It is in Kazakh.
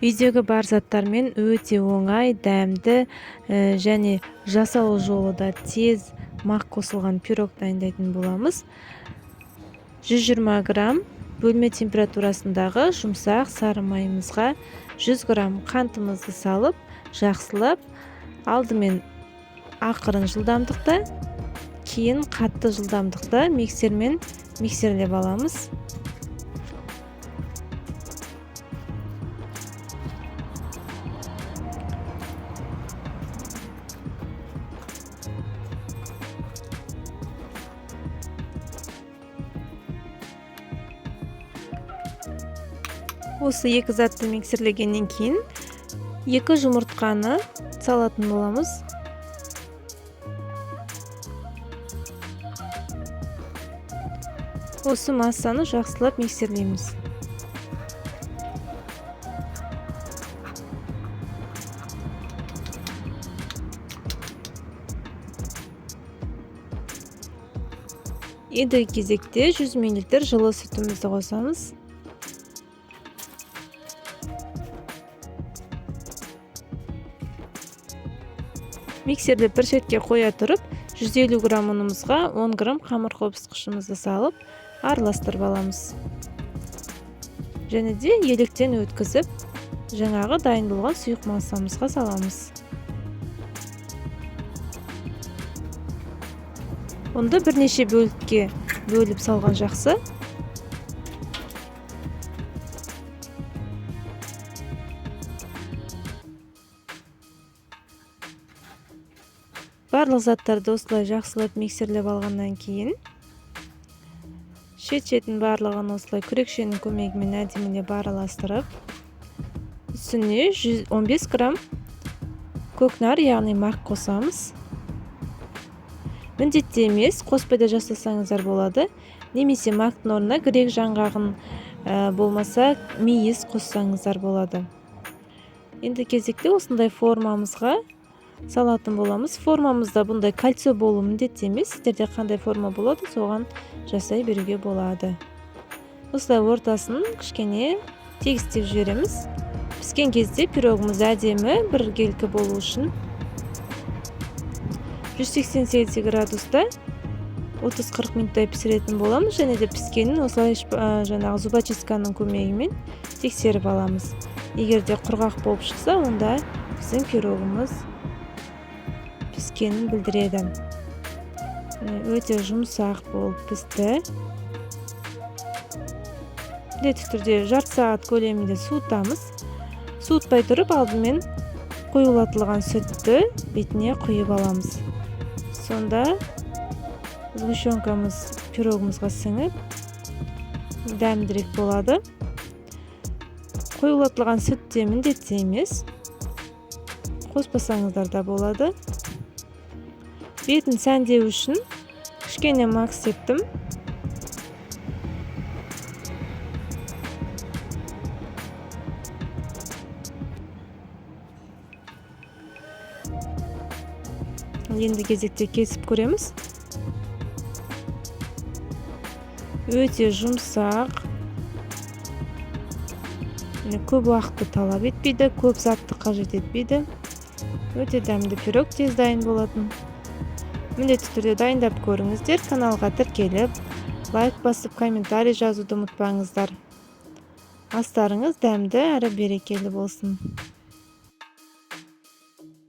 Үйдегі бар заттармен өте оңай, дәмді және жасалу жолы да тез мақ қосылған пирог дайындайтын боламыз. 120 грамм бөлме температурасындағы жұмсақ сары майымызға 100 грамм қантымызды салып, жақсылап, алдымен ақырын жылдамдықта, кейін қатты жылдамдықта миксермен миксерлеп аламыз. Осы екі затты миксерлегеннен кейін 2 жұмыртқаны салатын боламыз. Осы массаны жақсылап миксерлейміз. Ендігі кезекте 100 мл жылы сүтімізді қосамыз. Миксерді бір шетке қоя тұрып, 150 грамм ұнымызға 10 грамм қамыр қопсытқышымызды салып, араластырып аламыз. Және де електен өткізіп, жаңағы дайын болған сұйық массамызға саламыз. Онда бірнеше бөлікке бөліп салған жақсы. Барлық заттарды осылай жақсылап миксерлеп алғаннан кейін шет-шетін барлығын осылай күрекшенің көмегімен әдемілеп араластырып, үстіне 115 грамм көкнар, яғни мақ қосамыз. Міндетті емес, қоспай да жасасаңыздар болады. Немесе мақтың орнына грек жаңғағын болмаса мейіз қоссаңыздар болады. Енді кезекте осындай формамызға салатын боламыз. Формамызда бұндай кольцо болу міндетті емес. Сіздерде қандай форма болады, соған жасай беруге болады. Осылай ортасын кішкене тегістеп жібереміз. Піскен кезде пирогымыз әдемі біркелкі болу үшін 180 градуста 30-40 минуттай пісіретін боламыз. Және де піскенін осылай жаңағы зубочистканың көмегімен тексеріп аламыз. Егер де құрғақ болып шықса, онда біздің пирогымыз піскенін білдіреді. Өте жұмсақ болып пісті. Міндетті түрде жарты сағат көлемінде суытамыз. Суытпай тұрып, алдымен қоюлатылған сүтті бетіне құйып аламыз. Сонда сгущенкамыз пирогымызға сіңіп, дәмдірек болады. Қоюлатылған сүтте міндетті емес, қоспасаңыздар да болады. Бетін сәндеу үшін кішкене мақ септім. Енді кезекте кесіп көреміз. Өте жұмсақ, көп уақытты талап етпейді, көп затты қажет етпейді. Өте дәмді пирог, тез дайын болатын. Міндетті түрде дайындап көріңіздер. Каналға тіркеліп, лайк басып, комментарий жазуды ұмытпаңыздар. Астарыңыз дәмді әрі берекелі болсын.